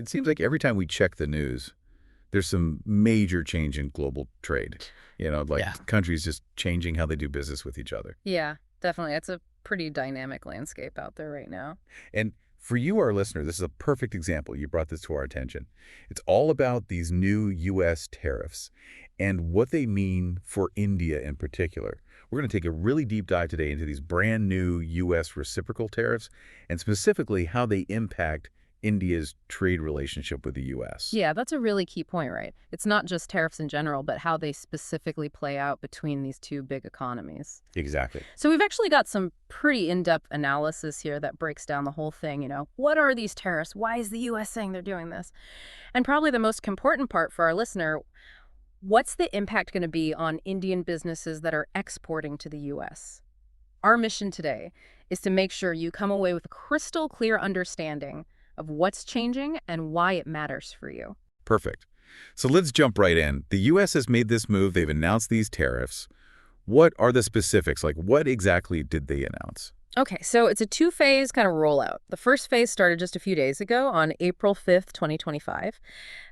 It seems like every time we check the news, there's some major change in global trade. Like Yeah. countries just changing how they do business with each other. Yeah, definitely. It's a pretty dynamic landscape out there right now. And for you, our listener, this is a perfect example. You brought this to our attention. It's all about these new U.S. tariffs and what they mean for India in particular. We're going to take a really deep dive today into these brand new U.S. reciprocal tariffs and specifically how they impact India's trade relationship with the U.S. Yeah, that's a really key point, right? It's not just tariffs in general, but how they specifically play out between these two big economies. Exactly. So we've actually got some pretty in-depth analysis here that breaks down the whole thing. What are these tariffs? Why is the U.S. saying they're doing this? And probably the most important part for our listener, what's the impact going to be on Indian businesses that are exporting to the U.S.? Our mission today is to make sure you come away with a crystal clear understanding of what's changing and why it matters for you. Perfect. So let's jump right in. The U.S. has made this move. They've announced these tariffs. What are the specifics? Like, what exactly did they announce? Okay, so it's a two-phase kind of rollout. The first phase started just a few days ago on April 5th, 2025.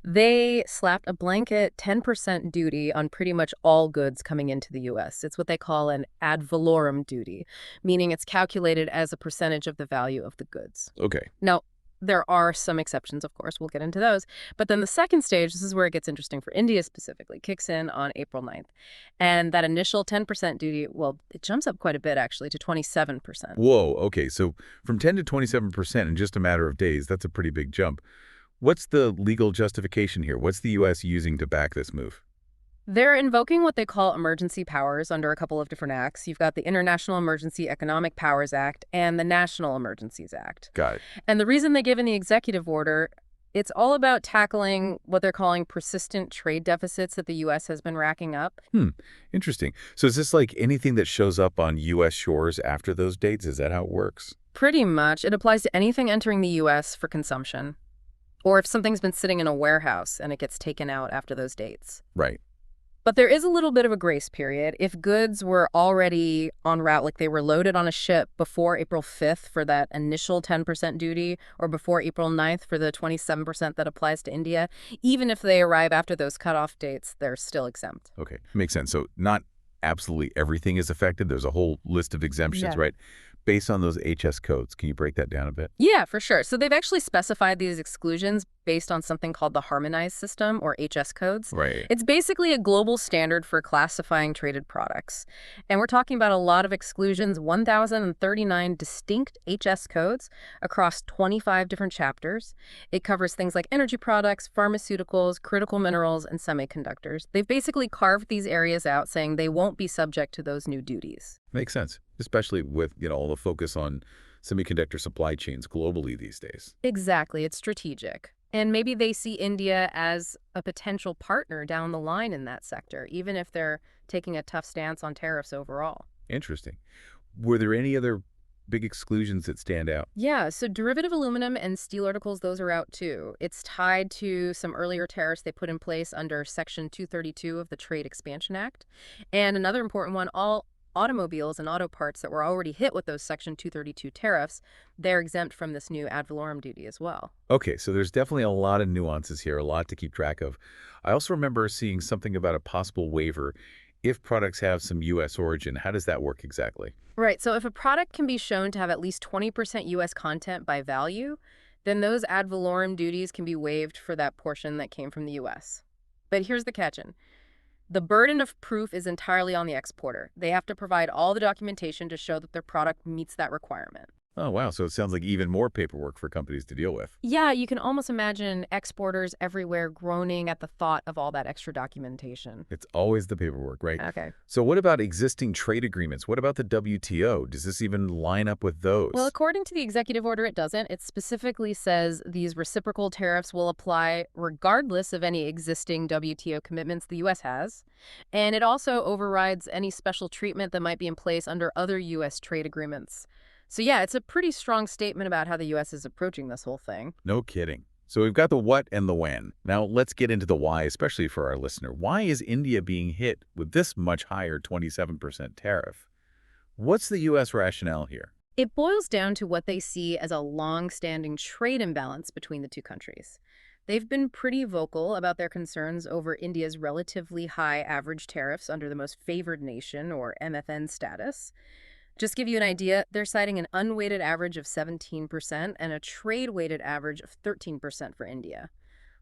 They slapped a blanket 10% duty on pretty much all goods coming into the U.S. It's what they call an ad valorem duty, meaning it's calculated as a percentage of the value of the goods. Okay. Now, there are some exceptions, of course. We'll get into those. But then the second stage, this is where it gets interesting for India specifically, kicks in on April 9th. And that initial 10% duty, well, it jumps up quite a bit, actually, to 27%. Whoa, okay. So from 10 to 27% in just a matter of days, that's a pretty big jump. What's the legal justification here? What's the U.S. using to back this move? They're invoking what they call emergency powers under a couple of different acts. You've got the International Emergency Economic Powers Act and the National Emergencies Act. Got it. And the reason they give in the executive order, it's all about tackling what they're calling persistent trade deficits that the U.S. has been racking up. Interesting. So is this like anything that shows up on U.S. shores after those dates? Is that how it works? Pretty much. It applies to anything entering the U.S. for consumption, or if something's been sitting in a warehouse and it gets taken out after those dates. Right. But there is a little bit of a grace period. If goods were already en route, like they were loaded on a ship before April 5th for that initial 10% duty, or before April 9th for the 27% that applies to India, even if they arrive after those cutoff dates, they're still exempt. Okay. Makes sense. So not absolutely everything is affected. There's a whole list of exemptions, Yeah. right? Based on those HS codes. Can you break that down a bit? Yeah, for sure. So they've actually specified these exclusions based on something called the Harmonized System, or HS codes. Right. It's basically a global standard for classifying traded products. And we're talking about a lot of exclusions, 1,039 distinct HS codes across 25 different chapters. It covers things like energy products, pharmaceuticals, critical minerals, and semiconductors. They've basically carved these areas out, saying they won't be subject to those new duties. Makes sense, especially with, all the focus on semiconductor supply chains globally these days. Exactly. It's strategic. And maybe they see India as a potential partner down the line in that sector, even if they're taking a tough stance on tariffs overall. Interesting. Were there any other big exclusions that stand out? Yeah, so derivative aluminum and steel articles, those are out too. It's tied to some earlier tariffs they put in place under Section 232 of the Trade Expansion Act. And another important one, all automobiles and auto parts that were already hit with those Section 232 tariffs, they're exempt from this new ad valorem duty as well. Okay, so there's definitely a lot of nuances here, a lot to keep track of. I also remember seeing something about a possible waiver if products have some U.S. origin. How does that work exactly? Right, so if a product can be shown to have at least 20% U.S. content by value, then those ad valorem duties can be waived for that portion that came from the U.S. But here's the catch-in. The burden of proof is entirely on the exporter. They have to provide all the documentation to show that their product meets that requirement. Oh, wow. So it sounds like even more paperwork for companies to deal with. Yeah, you can almost imagine exporters everywhere groaning at the thought of all that extra documentation. It's always the paperwork, right? Okay. So what about existing trade agreements? What about the WTO? Does this even line up with those? Well, according to the executive order, it doesn't. It specifically says these reciprocal tariffs will apply regardless of any existing WTO commitments the U.S. has. And it also overrides any special treatment that might be in place under other U.S. trade agreements. So yeah, it's a pretty strong statement about how the U.S. is approaching this whole thing. No kidding. So we've got the what and the when. Now let's get into the why, especially for our listener. Why is India being hit with this much higher 27% tariff? What's the U.S. rationale here? It boils down to what they see as a long-standing trade imbalance between the two countries. They've been pretty vocal about their concerns over India's relatively high average tariffs under the most favored nation, or MFN status. Just give you an idea, they're citing an unweighted average of 17% and a trade-weighted average of 13% for India.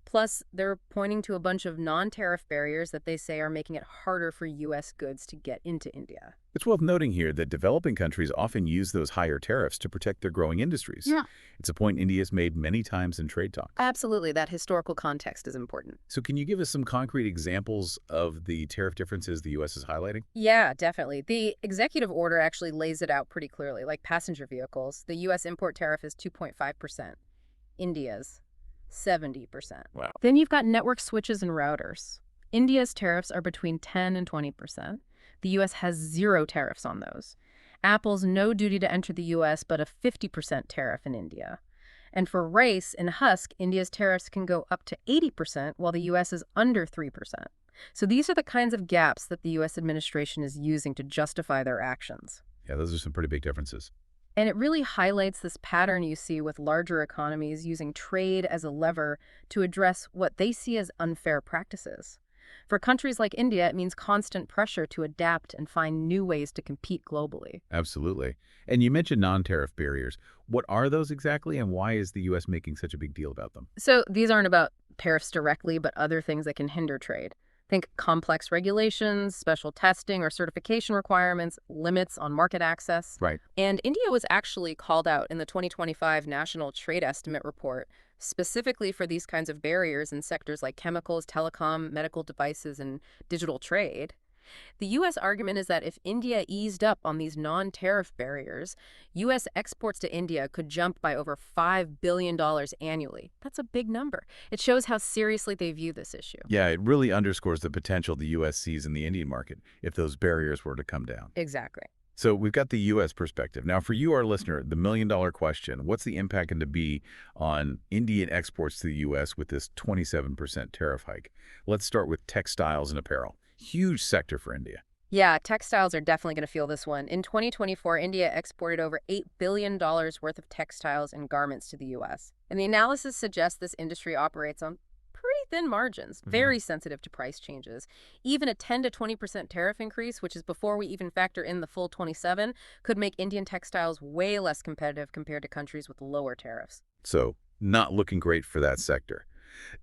Plus, they're pointing to a bunch of non-tariff barriers that they say are making it harder for U.S. goods to get into India. It's worth noting here that developing countries often use those higher tariffs to protect their growing industries. Yeah. It's a point India's made many times in trade talks. Absolutely, that historical context is important. So can you give us some concrete examples of the tariff differences the U.S. is highlighting? Yeah, definitely. The executive order actually lays it out pretty clearly. Like passenger vehicles, the U.S. import tariff is 2.5%. India's 70%. Wow. Then you've got network switches and routers. India's tariffs are between 10 and 20%. The U.S. has zero tariffs on those. Apple's no duty to enter the U.S., but a 50% tariff in India. And for rice and husk, India's tariffs can go up to 80%, while the U.S. is under 3%. So these are the kinds of gaps that the U.S. administration is using to justify their actions. Yeah, those are some pretty big differences. And it really highlights this pattern you see with larger economies using trade as a lever to address what they see as unfair practices. For countries like India, it means constant pressure to adapt and find new ways to compete globally. Absolutely. And you mentioned non-tariff barriers. What are those exactly, and why is the U.S. making such a big deal about them? So these aren't about tariffs directly, but other things that can hinder trade. Think complex regulations, special testing or certification requirements, limits on market access. Right. And India was actually called out in the 2025 National Trade Estimate Report specifically for these kinds of barriers in sectors like chemicals, telecom, medical devices, and digital trade. The U.S. argument is that if India eased up on these non-tariff barriers, U.S. exports to India could jump by over $5 billion annually. That's a big number. It shows how seriously they view this issue. Yeah, it really underscores the potential the U.S. sees in the Indian market if those barriers were to come down. Exactly. So we've got the U.S. perspective. Now, for you, our listener, the million-dollar question, what's the impact going to be on Indian exports to the U.S. with this 27% tariff hike? Let's start with textiles and apparel. Huge sector for India. Yeah, textiles are definitely going to feel this one. In 2024, India exported over $8 billion worth of textiles and garments to the U.S. And the analysis suggests this industry operates on pretty thin margins, very sensitive to price changes. Even a 10 to 20% tariff increase, which is before we even factor in the full 27, could make Indian textiles way less competitive compared to countries with lower tariffs. So not looking great for that sector.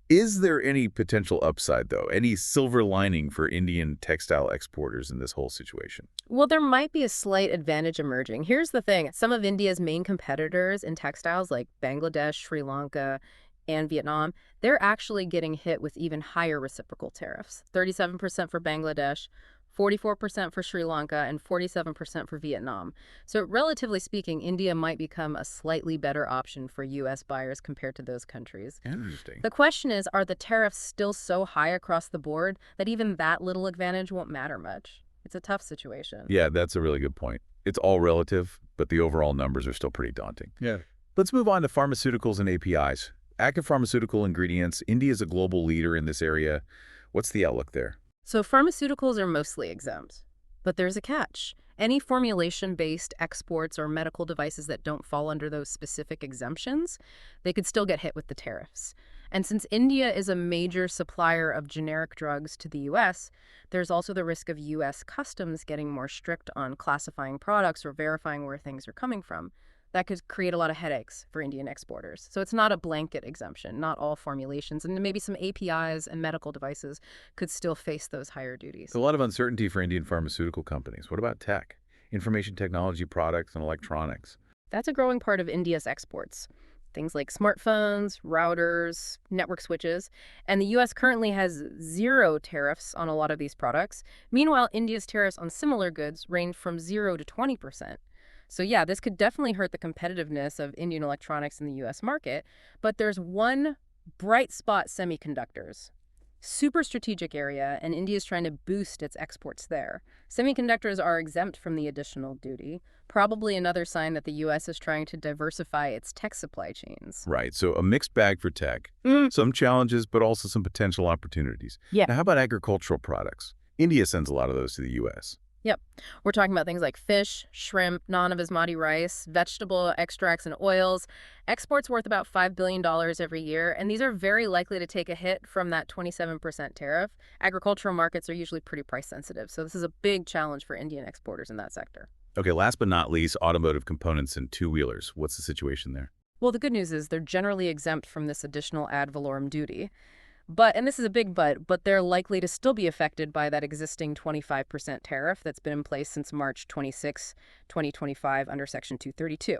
Is there any potential upside, though? Any silver lining for Indian textile exporters in this whole situation? Well, there might be a slight advantage emerging. Here's the thing. Some of India's main competitors in textiles, like Bangladesh, Sri Lanka, and Vietnam, they're actually getting hit with even higher reciprocal tariffs. 37% for Bangladesh, 44% for Sri Lanka, and 47% for Vietnam. So relatively speaking, India might become a slightly better option for U.S. buyers compared to those countries. Interesting. The question is, are the tariffs still so high across the board that even that little advantage won't matter much? It's a tough situation. Yeah, that's a really good point. It's all relative, but the overall numbers are still pretty daunting. Yeah. Let's move on to pharmaceuticals and APIs. Active pharmaceutical ingredients. India is a global leader in this area. What's the outlook there? So pharmaceuticals are mostly exempt, but there's a catch. Any formulation-based exports or medical devices that don't fall under those specific exemptions, they could still get hit with the tariffs. And since India is a major supplier of generic drugs to the U.S., there's also the risk of U.S. customs getting more strict on classifying products or verifying where things are coming from. That could create a lot of headaches for Indian exporters. So it's not a blanket exemption. Not all formulations, and maybe some APIs and medical devices could still face those higher duties. A lot of uncertainty for Indian pharmaceutical companies. What about tech? Information technology products and electronics. That's a growing part of India's exports. Things like smartphones, routers, network switches. And the U.S. currently has zero tariffs on a lot of these products. Meanwhile, India's tariffs on similar goods range from 0 to 20%. So yeah, this could definitely hurt the competitiveness of Indian electronics in the U.S. market. But there's one bright spot: semiconductors. Super strategic area, and India is trying to boost its exports there. Semiconductors are exempt from the additional duty, probably another sign that the U.S. is trying to diversify its tech supply chains. Right, so a mixed bag for tech. Some challenges, but also some potential opportunities. Yeah. Now, how about agricultural products? India sends a lot of those to the U.S. Yep. We're talking about things like fish, shrimp, non-basmati rice, vegetable extracts and oils. Exports worth about $5 billion every year, and these are very likely to take a hit from that 27% tariff. Agricultural markets are usually pretty price sensitive, so this is a big challenge for Indian exporters in that sector. Okay, last but not least, automotive components and two-wheelers. What's the situation there? Well, the good news is they're generally exempt from this additional ad valorem duty. But, and this is a big but they're likely to still be affected by that existing 25% tariff that's been in place since March 26, 2025 under Section 232.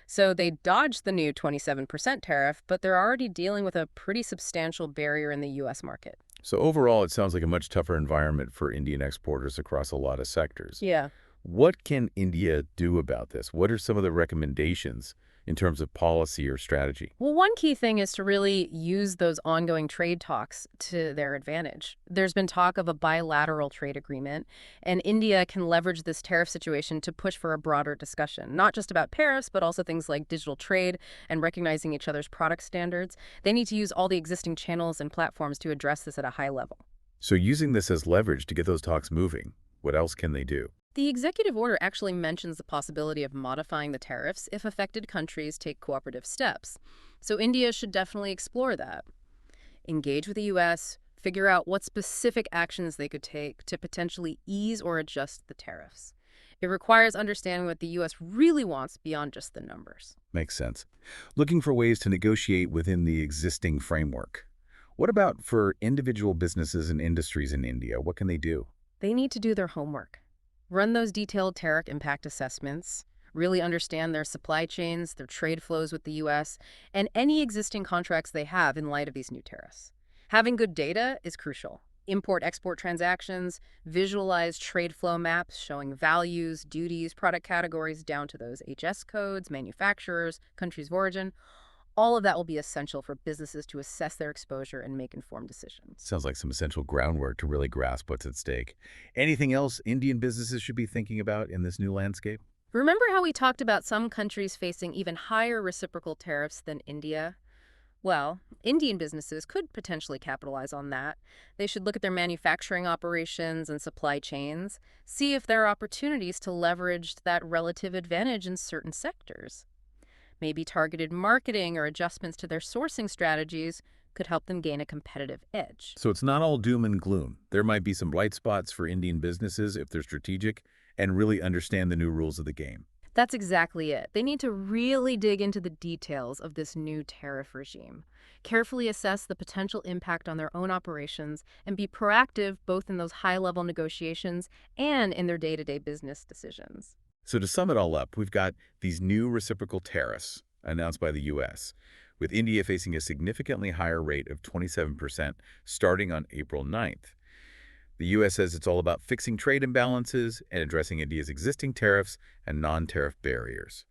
So they dodged the new 27% tariff, but they're already dealing with a pretty substantial barrier in the U.S. market. So overall, it sounds like a much tougher environment for Indian exporters across a lot of sectors. Yeah. What can India do about this? What are some of the recommendations in terms of policy or strategy? Well, one key thing is to really use those ongoing trade talks to their advantage. There's been talk of a bilateral trade agreement, and India can leverage this tariff situation to push for a broader discussion, not just about tariffs, but also things like digital trade and recognizing each other's product standards. They need to use all the existing channels and platforms to address this at a high level. So using this as leverage to get those talks moving, what else can they do? The executive order actually mentions the possibility of modifying the tariffs if affected countries take cooperative steps. So India should definitely explore that. Engage with the U.S., figure out what specific actions they could take to potentially ease or adjust the tariffs. It requires understanding what the U.S. really wants beyond just the numbers. Makes sense. Looking for ways to negotiate within the existing framework. What about for individual businesses and industries in India? What can they do? They need to do their homework. Run those detailed tariff impact assessments, really understand their supply chains, their trade flows with the U.S., and any existing contracts they have in light of these new tariffs. Having good data is crucial. Import-export transactions, visualize trade flow maps showing values, duties, product categories down to those HS codes, manufacturers, countries of origin. All of that will be essential for businesses to assess their exposure and make informed decisions. Sounds like some essential groundwork to really grasp what's at stake. Anything else Indian businesses should be thinking about in this new landscape? Remember how we talked about some countries facing even higher reciprocal tariffs than India? Well, Indian businesses could potentially capitalize on that. They should look at their manufacturing operations and supply chains, see if there are opportunities to leverage that relative advantage in certain sectors. Maybe targeted marketing or adjustments to their sourcing strategies could help them gain a competitive edge. So it's not all doom and gloom. There might be some bright spots for Indian businesses if they're strategic and really understand the new rules of the game. That's exactly it. They need to really dig into the details of this new tariff regime, carefully assess the potential impact on their own operations, and be proactive both in those high-level negotiations and in their day-to-day business decisions. So to sum it all up, we've got these new reciprocal tariffs announced by the U.S., with India facing a significantly higher rate of 27% starting on April 9th. The U.S. says it's all about fixing trade imbalances and addressing India's existing tariffs and non-tariff barriers.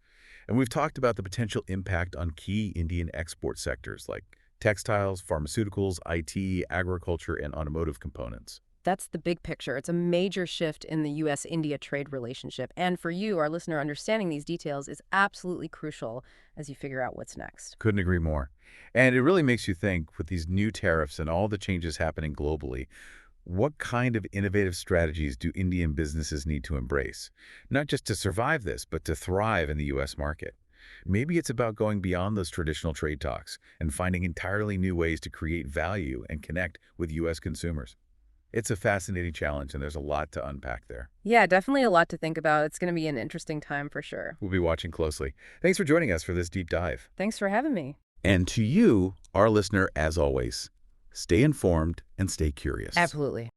And we've talked about the potential impact on key Indian export sectors like textiles, pharmaceuticals, IT, agriculture, and automotive components. That's the big picture. It's a major shift in the U.S.-India trade relationship. And for you, our listener, understanding these details is absolutely crucial as you figure out what's next. Couldn't agree more. And it really makes you think, with these new tariffs and all the changes happening globally, what kind of innovative strategies do Indian businesses need to embrace? Not just to survive this, but to thrive in the U.S. market. Maybe it's about going beyond those traditional trade talks and finding entirely new ways to create value and connect with U.S. consumers. It's a fascinating challenge, and there's a lot to unpack there. Yeah, definitely a lot to think about. It's going to be an interesting time for sure. We'll be watching closely. Thanks for joining us for this deep dive. Thanks for having me. And to you, our listener, as always, stay informed and stay curious. Absolutely.